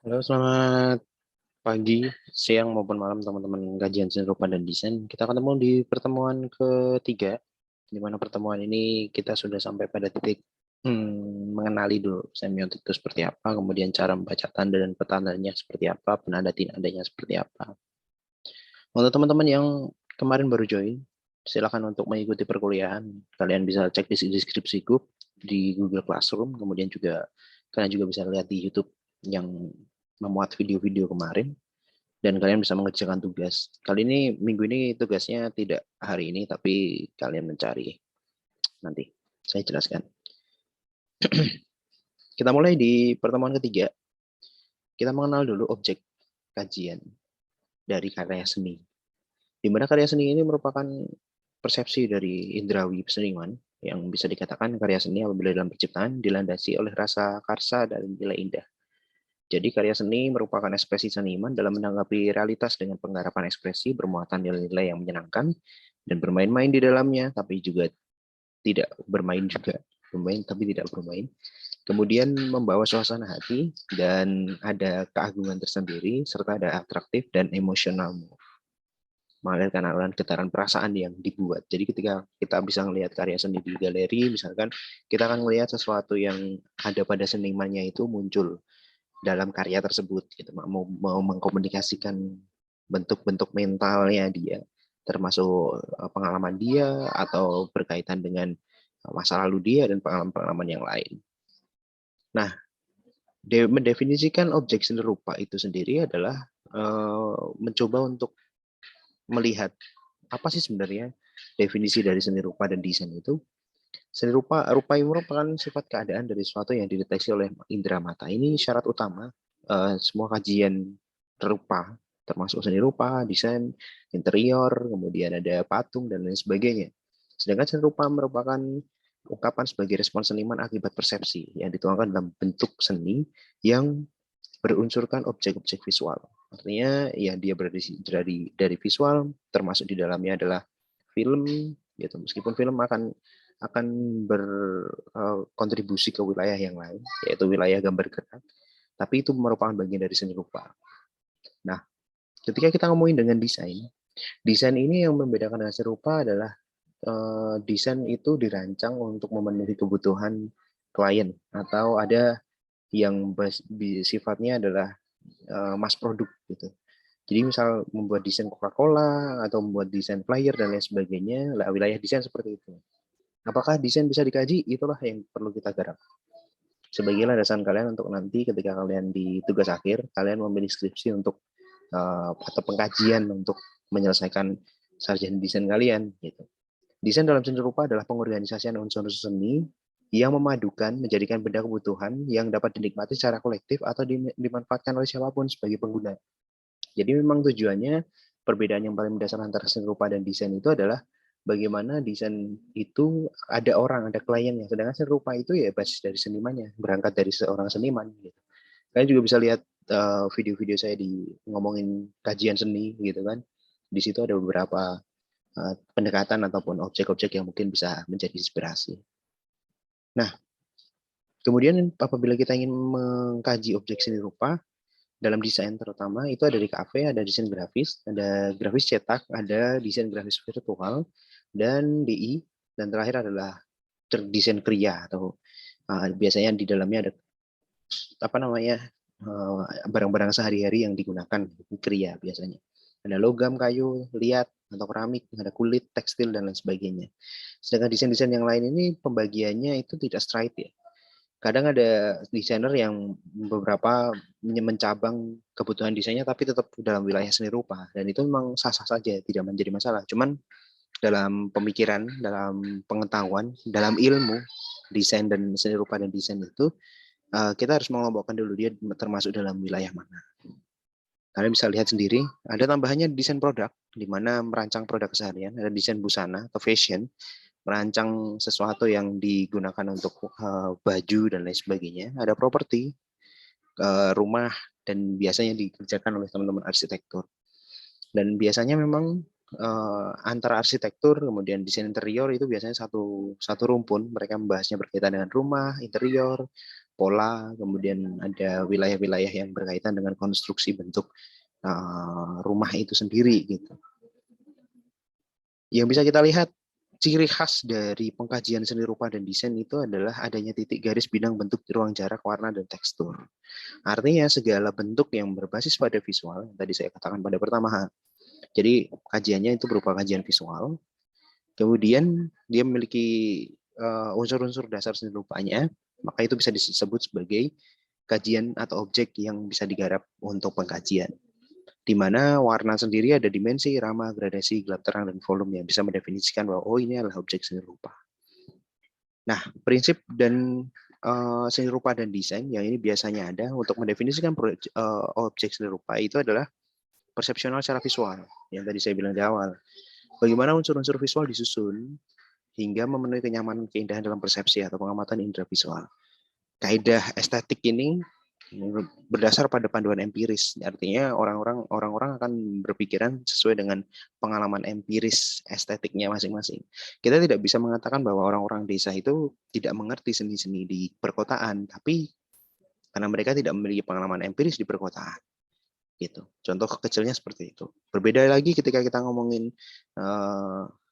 Halo, selamat pagi, siang maupun malam teman-teman kajian seni rupa dan desain. Kita ketemu di pertemuan ketiga, di mana pertemuan ini kita sudah sampai pada titik mengenali dulu semiotik itu seperti apa, kemudian cara membaca tanda dan petandanya seperti apa, penanda tindanya seperti apa. Untuk teman-teman yang kemarin baru join, silakan untuk mengikuti perkuliahan. Kalian bisa cek di deskripsi grup di Google Classroom, kemudian juga kalian juga bisa lihat di YouTube yang memuat video-video kemarin, dan kalian bisa mengerjakan tugas. Kali ini, minggu ini tugasnya tidak hari ini, tapi kalian mencari nanti. Saya jelaskan. Kita mulai di pertemuan ketiga. Kita mengenal dulu objek kajian dari karya seni. Di mana karya seni ini merupakan persepsi dari indrawi seniman yang bisa dikatakan karya seni apabila dalam penciptaan dilandasi oleh rasa karsa dan nilai indah. Jadi karya seni merupakan ekspresi seniman dalam menanggapi realitas dengan penggarapan ekspresi bermuatan nilai-nilai yang menyenangkan dan bermain-main di dalamnya, tapi juga tidak bermain juga. Bermain tapi tidak bermain. Kemudian membawa suasana hati dan ada keagungan tersendiri serta ada atraktif dan emosional, mengalirkan aliran getaran perasaan yang dibuat. Jadi ketika kita bisa melihat karya seni di galeri, misalkan kita akan melihat sesuatu yang ada pada senimannya itu muncul dalam karya tersebut, gitu. Mau mengkomunikasikan bentuk-bentuk mentalnya dia, termasuk pengalaman dia atau berkaitan dengan masa lalu dia dan pengalaman-pengalaman yang lain. Nah, mendefinisikan objek seni rupa itu sendiri adalah mencoba untuk melihat apa sih sebenarnya definisi dari seni rupa dan desain itu. Seni rupa merupakan sifat keadaan dari sesuatu yang dideteksi oleh indera mata. Ini syarat utama semua kajian rupa, termasuk seni rupa, desain, interior, kemudian ada patung dan lain sebagainya. Sedangkan seni rupa merupakan ungkapan sebagai respons seniman akibat persepsi yang dituangkan dalam bentuk seni yang berunsurkan objek-objek visual. Artinya ya dia berada dari visual, termasuk di dalamnya adalah film, gitu. Meskipun film akan berkontribusi ke wilayah yang lain, yaitu wilayah gambar gerak, tapi itu merupakan bagian dari seni rupa. Nah, ketika kita ngomongin dengan desain, desain ini yang membedakan dengan seni rupa adalah desain itu dirancang untuk memenuhi kebutuhan klien, atau ada yang sifatnya adalah mass produk gitu. Jadi misal membuat desain Coca-Cola atau membuat desain flyer dan lain sebagainya, lah wilayah desain seperti itu. Apakah desain bisa dikaji? Itulah yang perlu kita garap. Sebagai landasan kalian untuk nanti ketika kalian di tugas akhir, kalian memilih skripsi untuk atau pengkajian untuk menyelesaikan sarjana desain kalian. Gitu. Desain dalam seni rupa adalah pengorganisasian unsur-unsur seni yang memadukan menjadikan benda kebutuhan yang dapat dinikmati secara kolektif atau dimanfaatkan oleh siapapun sebagai pengguna. Jadi memang tujuannya perbedaan yang paling mendasar antara seni rupa dan desain itu adalah bagaimana desain itu ada orang, ada kliennya. Sedangkan seni rupa itu ya basis dari senimannya, berangkat dari seorang seniman. Gitu. Kalian juga bisa lihat video-video saya di ngomongin kajian seni gitu kan. Di situ ada beberapa pendekatan ataupun objek-objek yang mungkin bisa menjadi inspirasi. Nah, kemudian apabila kita ingin mengkaji objek seni rupa, dalam desain terutama itu ada di kafe, ada desain grafis, ada grafis cetak, ada desain grafis virtual, dan DI, dan terakhir adalah desain kriya atau biasanya di dalamnya ada apa namanya barang-barang sehari-hari yang digunakan kriya biasanya. Ada logam, kayu, liat, atau keramik, ada kulit, tekstil, dan lain sebagainya. Sedangkan desain-desain yang lain ini pembagiannya itu tidak straight ya. Kadang ada desainer yang beberapa mencabang kebutuhan desainnya tapi tetap dalam wilayah seni rupa, dan itu memang sah-sah saja, tidak menjadi masalah. Cuman dalam pemikiran, dalam pengetahuan, dalam ilmu desain dan seni rupa dan desain itu kita harus mengelompokkan dulu dia termasuk dalam wilayah mana. Kalian bisa lihat sendiri, ada tambahannya desain produk, di mana merancang produk keseharian, ada desain busana atau fashion, merancang sesuatu yang digunakan untuk baju dan lain sebagainya. Ada properti, rumah, dan biasanya dikerjakan oleh teman-teman arsitektur. Dan biasanya memang antara arsitektur kemudian desain interior itu biasanya satu rumpun. Mereka membahasnya berkaitan dengan rumah, interior, pola, kemudian ada wilayah-wilayah yang berkaitan dengan konstruksi bentuk rumah itu sendiri gitu. Yang bisa kita lihat, ciri khas dari pengkajian seni rupa dan desain itu adalah adanya titik garis bidang bentuk ruang jarak, warna, dan tekstur. Artinya segala bentuk yang berbasis pada visual, yang tadi saya katakan pada pertama, jadi kajiannya itu berupa kajian visual, kemudian dia memiliki unsur-unsur dasar seni rupanya, maka itu bisa disebut sebagai kajian atau objek yang bisa digarap untuk pengkajian. Di mana warna sendiri ada dimensi, irama, gradasi, gelap terang, dan volume yang bisa mendefinisikan bahwa oh ini adalah objek seni rupa. Nah, prinsip dan seni rupa dan desain yang ini biasanya ada untuk mendefinisikan objek seni rupa itu adalah persepsional secara visual, yang tadi saya bilang di awal. Bagaimana unsur-unsur visual disusun hingga memenuhi kenyamanan keindahan dalam persepsi atau pengamatan indera visual. Kaidah estetik ini berdasar pada panduan empiris, artinya orang-orang akan berpikiran sesuai dengan pengalaman empiris estetiknya masing-masing. Kita tidak bisa mengatakan bahwa orang-orang desa itu tidak mengerti seni-seni di perkotaan, tapi karena mereka tidak memiliki pengalaman empiris di perkotaan. Gitu. Contoh kecilnya seperti itu. Berbeda lagi ketika kita ngomongin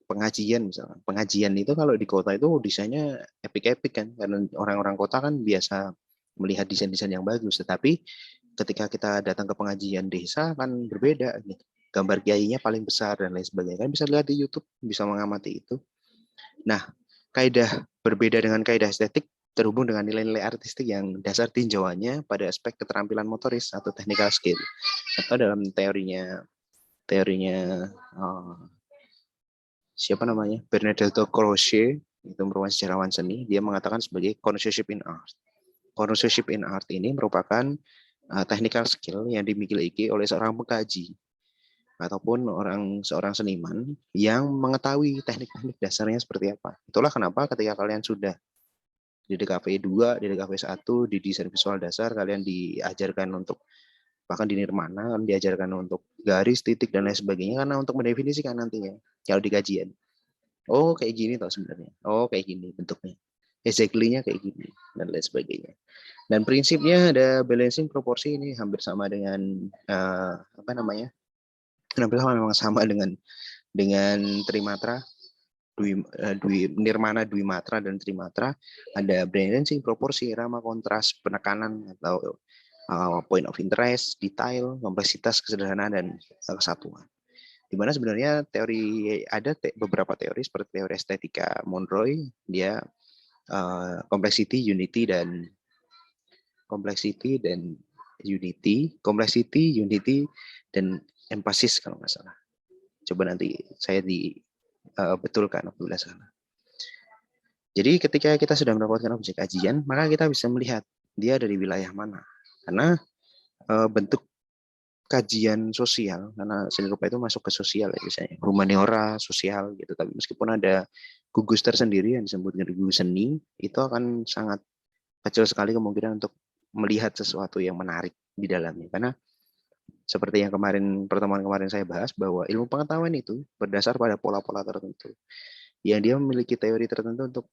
pengajian misalnya. Pengajian itu kalau di kota itu desainnya epic-epic kan, karena orang-orang kota kan biasa melihat desain-desain yang bagus, tetapi ketika kita datang ke pengajian desa kan berbeda gitu. Gambar kiainya paling besar dan lain sebagainya. Kan bisa lihat di YouTube, bisa mengamati itu. Nah, kaidah berbeda dengan kaidah estetik terhubung dengan nilai-nilai artistik yang dasar tinjauannya pada aspek keterampilan motoris atau technical skill. Atau dalam teorinya siapa namanya? Bernardetto Croce, itu merupakan sejarawan seni, dia mengatakan sebagai connoisseurship in art. Connoisseurship in art ini merupakan technical skill yang dimiliki oleh seorang pengkaji ataupun seorang seniman yang mengetahui teknik-teknik dasarnya seperti apa. Itulah kenapa ketika kalian sudah di DKV 2, di DKV 1, di desain visual dasar, kalian diajarkan untuk, bahkan di Nirmana, kan diajarkan untuk garis, titik, dan lain sebagainya, karena untuk mendefinisikan nantinya, kalau di kajian. Oh, kayak gini tau sebenarnya. Oh, kayak gini bentuknya. Exactly-nya kayak gini, dan lain sebagainya. Dan prinsipnya ada balancing proporsi ini hampir sama dengan, hampir sama, memang sama dengan Trimatra, Nirmana, Dwimatra, dan Trimatra. Ada balancing proporsi, irama, kontras, penekanan atau point of interest, detail, kompleksitas, kesederhanaan, dan kesatuan. Di mana sebenarnya ada beberapa teori seperti teori estetika Monroy, dia complexity, unity, dan emphasis kalau nggak salah. Coba nanti saya betulkan apabila salah. Jadi ketika kita sudah mendapatkan objek kajian, maka kita bisa melihat dia dari wilayah mana. Karena bentuk kajian sosial, karena seni rupa itu masuk ke sosial ya, misalnya humaniora, sosial gitu. Tapi meskipun ada gugus tersendiri yang disebut dengan gugus seni, itu akan sangat kecil sekali kemungkinan untuk melihat sesuatu yang menarik di dalamnya. Karena seperti yang pertemuan kemarin saya bahas, bahwa ilmu pengetahuan itu berdasar pada pola-pola tertentu, yang dia memiliki teori tertentu untuk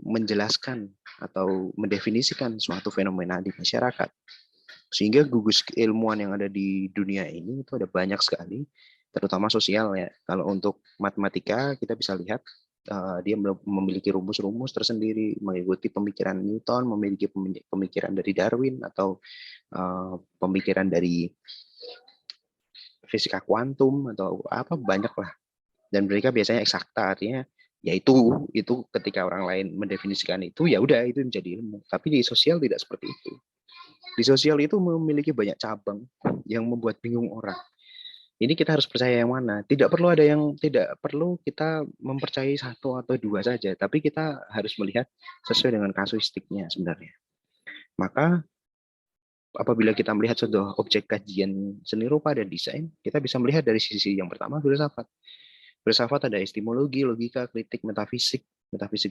menjelaskan atau mendefinisikan suatu fenomena di masyarakat. Sehingga gugus keilmuan yang ada di dunia ini itu ada banyak sekali, terutama sosial ya. Kalau untuk matematika kita bisa lihat dia memiliki rumus-rumus tersendiri, mengikuti pemikiran Newton, memiliki pemikiran dari Darwin, atau pemikiran dari fisika kuantum, atau apa, banyak lah. Dan mereka biasanya eksakta, artinya ya itu ketika orang lain mendefinisikan itu, ya udah itu menjadi ilmu. Tapi di sosial tidak seperti itu. Di sosial itu memiliki banyak cabang yang membuat bingung orang. Ini kita harus percaya yang mana. Tidak perlu kita mempercayai satu atau dua saja, tapi kita harus melihat sesuai dengan kasuistiknya sebenarnya. Maka apabila kita melihat suatu objek kajian seni rupa dan desain, kita bisa melihat dari sisi yang pertama, filsafat. Filsafat ada epistemologi, logika, kritik, metafisik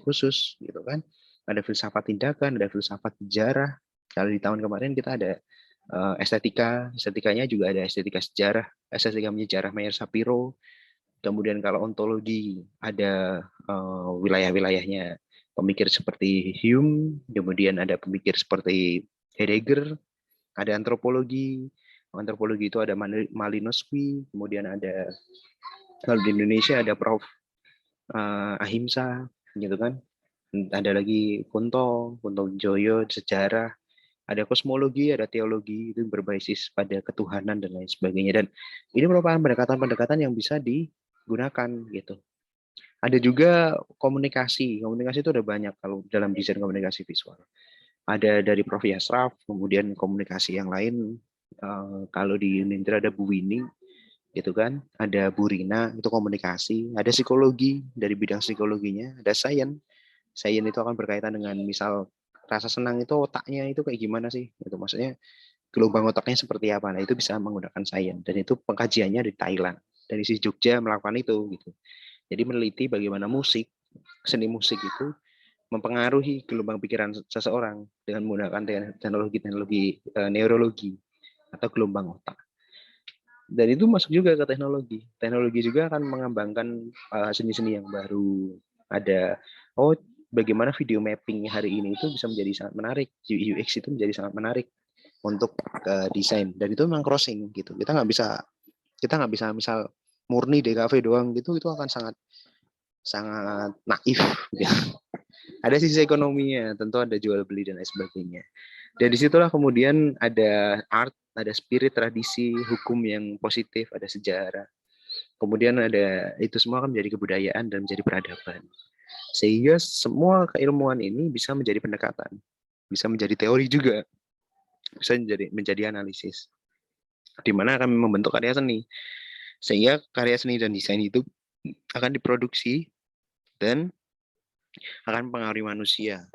khusus, gitu kan. Ada filsafat tindakan, ada filsafat sejarah. Kalau di tahun kemarin kita ada estetikanya juga ada estetika sejarah, estetika menyejarah Meyer Shapiro. Kemudian kalau ontologi ada wilayah-wilayahnya pemikir seperti Hume, kemudian ada pemikir seperti Heidegger, ada antropologi. Antropologi itu ada Malinowski, kemudian ada, kalau di Indonesia ada Prof. Ahimsa, gitu kan. Ada lagi Kunto Joyo, sejarah, ada kosmologi, ada teologi, itu berbasis pada ketuhanan dan lain sebagainya. Dan ini merupakan pendekatan-pendekatan yang bisa digunakan gitu. Ada juga komunikasi. Komunikasi itu ada banyak kalau dalam desain komunikasi visual. Ada dari Prof. Yasraf, kemudian komunikasi yang lain. Kalau di Unindra ada Bu Winning, gitu kan. Ada Bu Rina, itu komunikasi. Ada psikologi, dari bidang psikologinya. Ada sains. Sains itu akan berkaitan dengan misal rasa senang itu otaknya itu kayak gimana sih? Itu maksudnya gelombang otaknya seperti apa? Nah, itu bisa menggunakan sains. Dan itu pengkajiannya di Thailand. Dari si Jogja melakukan itu gitu. Jadi meneliti bagaimana musik, seni musik itu mempengaruhi gelombang pikiran seseorang dengan menggunakan teknologi neurologi atau gelombang otak. Dan itu masuk juga ke teknologi. Teknologi juga akan mengembangkan seni-seni yang baru. Ada, bagaimana video mapping hari ini itu bisa menjadi sangat menarik. UX itu menjadi sangat menarik untuk desain. Dan itu memang crossing gitu. Kita nggak bisa misal murni DKV doang gitu, itu akan sangat naif gitu. Ada sisi ekonominya, tentu ada jual beli dan lain sebagainya. Dan disitulah kemudian ada art, ada spirit, tradisi, hukum yang positif, ada sejarah. Kemudian ada, itu semua akan menjadi kebudayaan dan menjadi peradaban. Sehingga semua keilmuan ini bisa menjadi pendekatan, bisa menjadi teori juga, bisa menjadi analisis, di mana akan membentuk karya seni. Sehingga karya seni dan desain itu akan diproduksi dan akan mempengaruhi manusia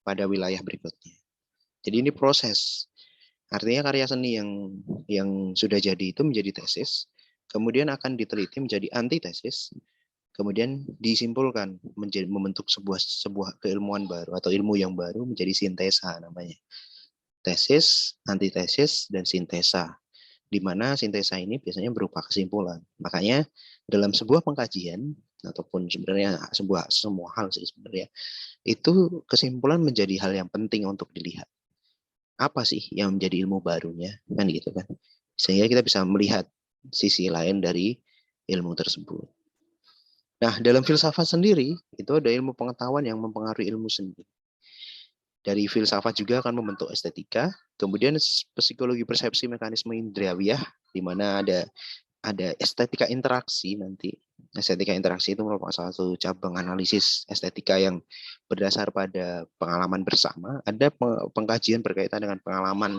pada wilayah berikutnya. Jadi ini proses. Artinya karya seni yang sudah jadi itu menjadi tesis, kemudian akan diteliti menjadi antitesis, kemudian disimpulkan membentuk sebuah keilmuan baru atau ilmu yang baru menjadi sintesa namanya. Tesis, antitesis, dan sintesa. Di mana sintesa ini biasanya berupa kesimpulan. Makanya dalam sebuah pengkajian ataupun sebenarnya semua hal sih sebenarnya, itu kesimpulan menjadi hal yang penting untuk dilihat. Apa sih yang menjadi ilmu barunya, kan gitu kan. Sehingga kita bisa melihat sisi lain dari ilmu tersebut. Nah, dalam filsafat sendiri, itu ada ilmu pengetahuan yang mempengaruhi ilmu sendiri. Dari filsafat juga akan membentuk estetika, kemudian psikologi persepsi mekanisme indriawiyah, di mana ada estetika interaksi nanti. Estetika interaksi itu merupakan salah satu cabang analisis estetika yang berdasar pada pengalaman bersama. Ada pengkajian berkaitan dengan pengalaman